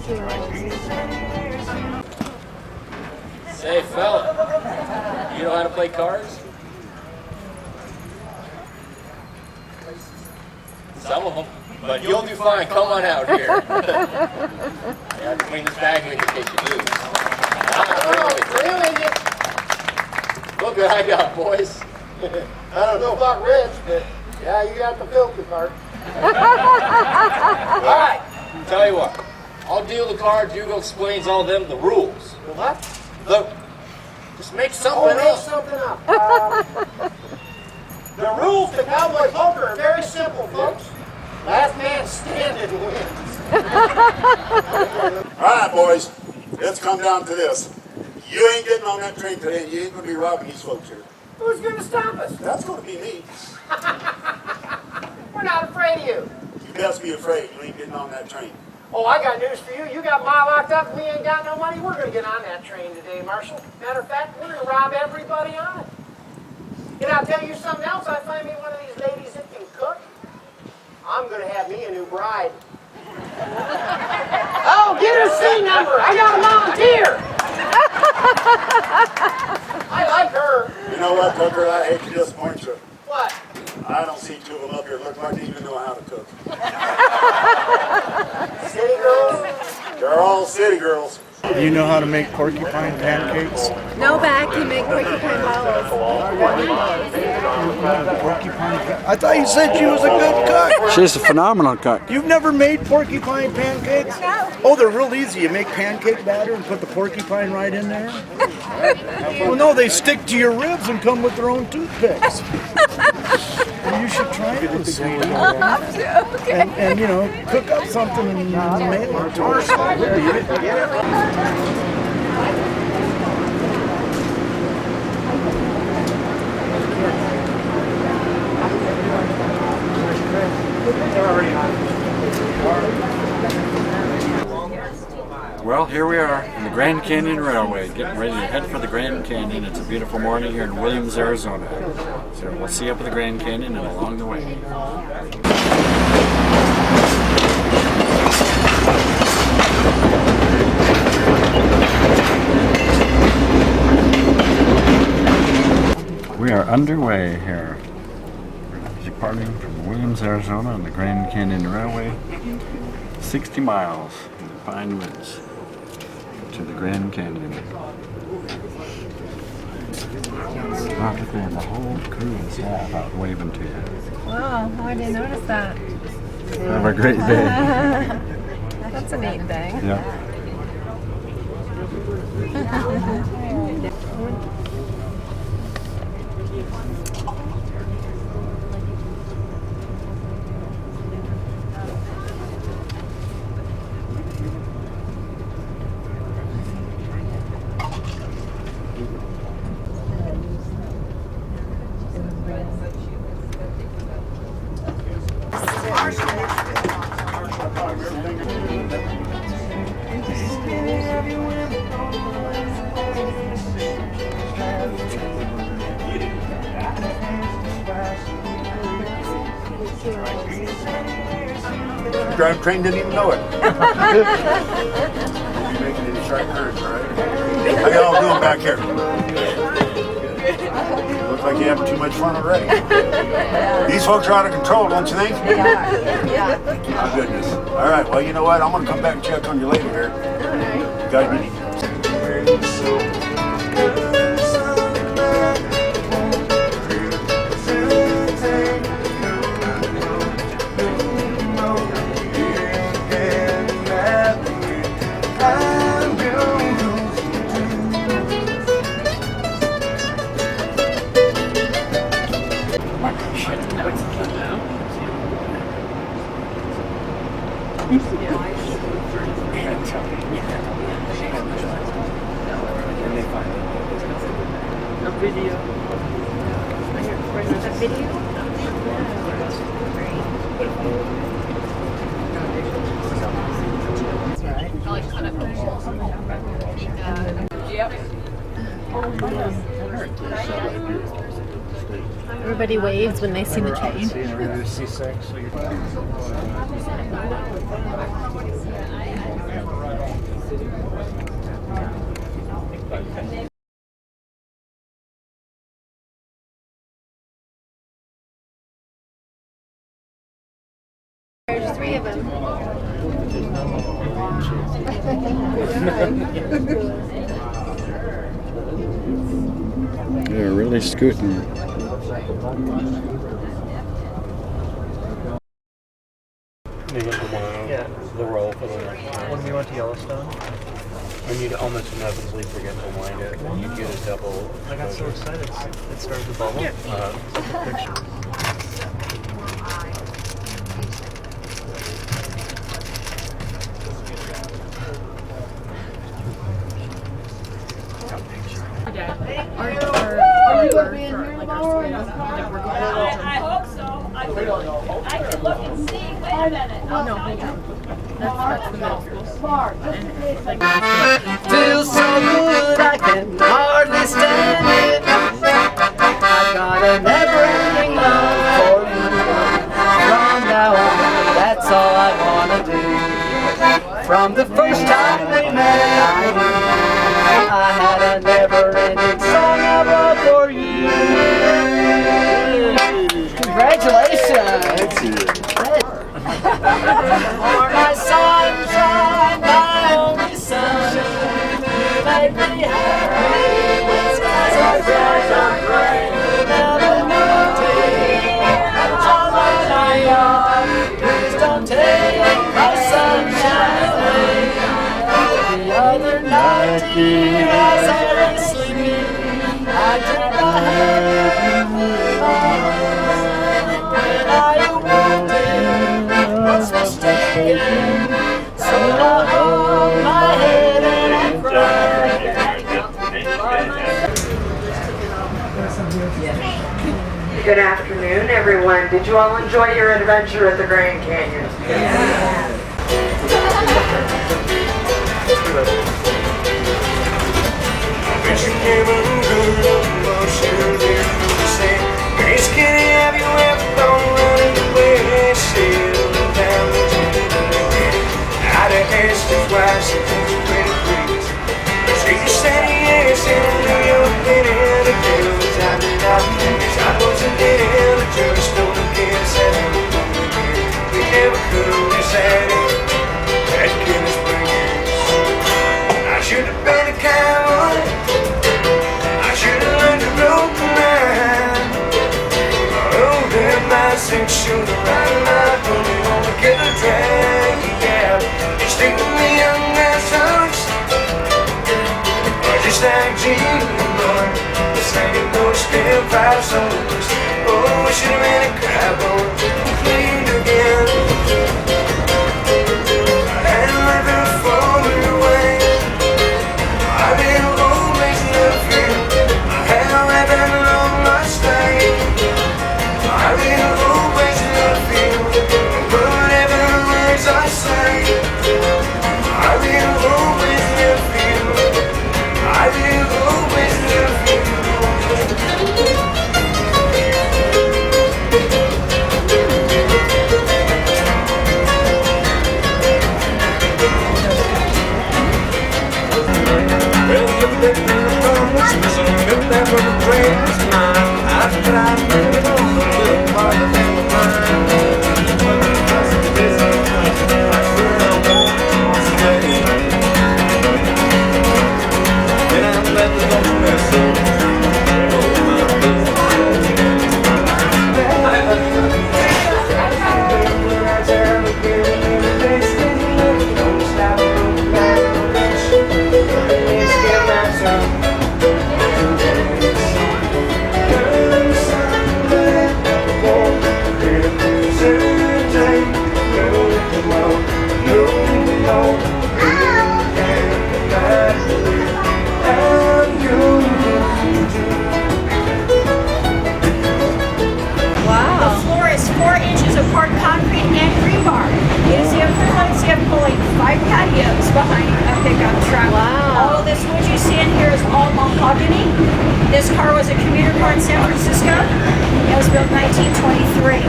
Say, fella, you know how to play cards? Some of them, but you'll do fine. Come on out here. Yeah, clean this bag in case you lose. Really? Look what I got, boys. I don't know about Rich, but yeah, you got the filthy part. All right, tell you what. I'll deal the cards. You go explains all them the rules. What? Just make something up. Something up. The rules to cowboy poker are very simple, folks. Last man standing wins. All right, boys. Let's come down to this. You ain't getting on that train today, and you ain't going to be robbing these folks here. Who's going to stop us? That's going to be me. We're not afraid of you. You best be afraid. You ain't getting on that train. Oh, I got news for you. You got Ma locked up and we ain't got no money. We're going to get on that train today, Marshal. Matter of fact, we're going to rob everybody on it. And I'll tell you something else. I find me one of these ladies that can cook. I'm going to have me a new bride. Oh, get her C number. I got a volunteer. I like her. You know what, Tucker? I hate to disappoint you. What? I don't see two of them up here look like they even know how to cook. City girls? They're all city girls. Do you know how to make porcupine pancakes? No, but I can make porcupine balls. I thought you said she was a good cook. She's a phenomenal cook. You've never made porcupine pancakes? No. Oh, they're real easy. You make pancake batter and put the porcupine right in there. Well, no, they stick to your ribs and come with their own toothpicks. Well, you should try this. Okay. And you know, cook up something and mail it to us. Well, here we are in the Grand Canyon Railway, getting ready to head for the Grand Canyon. It's a beautiful morning here in Williams, Arizona. So we'll see you up at the Grand Canyon and along the way. We are underway here. We're departing from Williams, Arizona on the Grand Canyon Railway. 60 miles in the Pine Woods to the Grand Canyon. Look there, the whole crew and staff out waving to you. Wow, I didn't notice that. Have a great day. That's a neat thing. Yeah. Drive train didn't even know it. You're making any sharp turns, all right? How y'all doing back here? Looks like you're having too much fun already. These folks are out of control, don't you think? Yeah. My goodness. All right, well, you know what? I'm going to come back and check on you later here. You guys ready? Everybody waves when they see the train. There's 3 of them. They're really scooting. Yeah, the roll for the next time. When we went to Yellowstone, when you'd almost inevitably forget to wind it, and you'd get a double. I got so excited. It started to bubble. Picture. Are you going to be in here tomorrow? I hope so. I can look and see. Wait a minute. Oh, no, hold on. That's the middle school. Feels so good I can hardly stand it. I've got a never-ending love for you. From now on, that's all I wanna do. From the first time we met, I had a never-ending song of love for you. Congratulations! For my sunshine, my only sunshine, you make me happy when skies are bright and gray. Never knew how much I love. Please don't take my sunshine away. The other night, dear, as I was sleeping, I dreamt I had when I awoke. Mistaken, so I hold my head and I cry. Good afternoon, everyone. Did you all enjoy your adventure at the Grand Canyon? I should have been a cowboy. I should have learned to rope the line. Oh, damn, my 6-shooter right in my pony on the killer track. Yeah, you stick with me young man's songs. Just like Gene Boy, singing those still 5 songs. Oh, I should have been a cowboy, clean again. I had never fallen away. I will always love you. I have had a long lost day. I will always love you, whatever words I say. I will always love you. I will always love you. Well, you let me promise, so look that for the train is mine. I've tried to put it on the little part of my mind. I swear I won't stay. And I'm letting go mess up. Behind a pickup truck. Wow. All this wood you see in here is all mahogany. This car was a commuter car in San Francisco. It was built in 1923.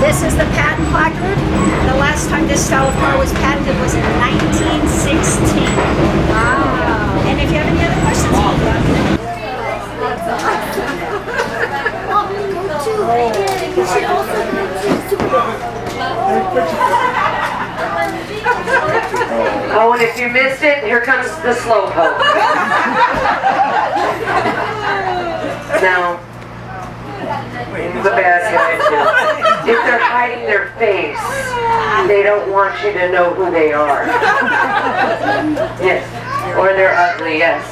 This is the patent placard. The last time this style of car was patented was in 1916. Wow. And if you have any other questions, Oh, and if you missed it, here comes the slowpoke. Now, the bad guy too. If they're hiding their face, they don't want you to know who they are. Yes, or they're ugly, yes.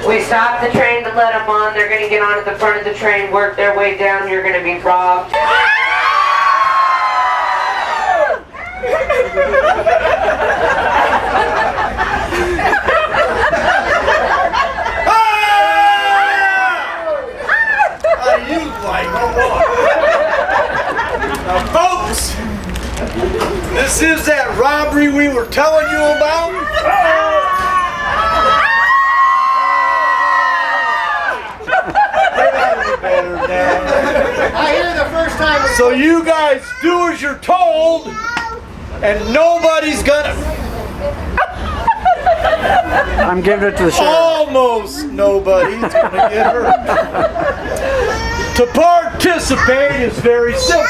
We stopped the train to let them on. They're going to get on at the front of the train, work their way down. You're going to be robbed. Now, folks, this is that robbery we were telling you about. I hear the first time. So you guys do as you're told, and nobody's gonna. I'm giving it to the sheriff. Almost nobody's gonna get hurt. To participate is very simple.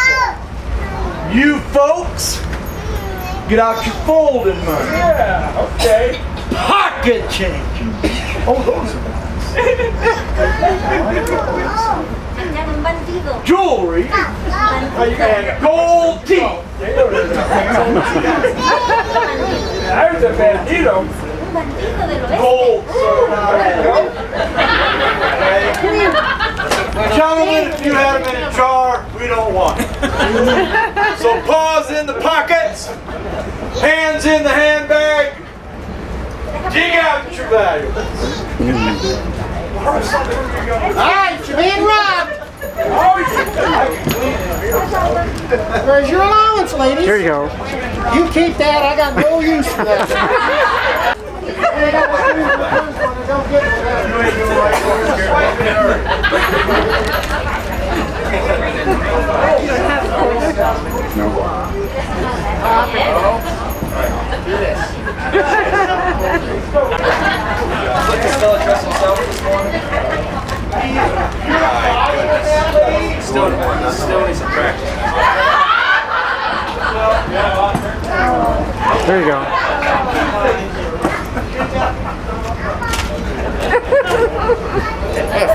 You folks, get out your folding money. Yeah, okay. Pocket change. Oh, those are nice. Jewelry and gold teeth. There's a bandito. Gold. Gentlemen, if you have them in a jar, we don't want it. So paws in the pockets, hands in the handbag, dig out your valuables. Alright, you're being robbed. Where's your allowance, ladies? Here you go. You keep that. I got no use for that. Still needs some practice. There you go.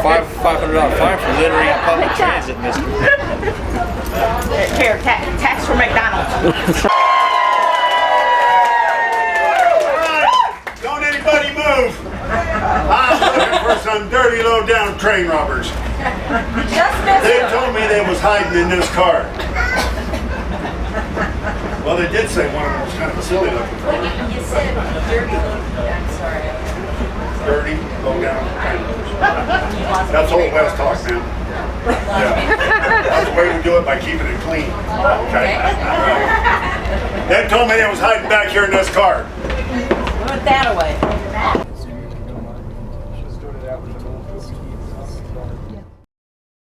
$500 fine for littering in public transit, mister. Here, tax for McDonald's. Don't anybody move. I'm looking for some dirty, low-down train robbers. They told me they was hiding in this car. Well, they did say one of them was kind of silly looking. You said dirty. I'm sorry. Dirty, low-down train robbers. That's old West talk, man. Yeah. That's the way we do it, by keeping it clean. Okay. They told me they was hiding back here in this car. Put that away.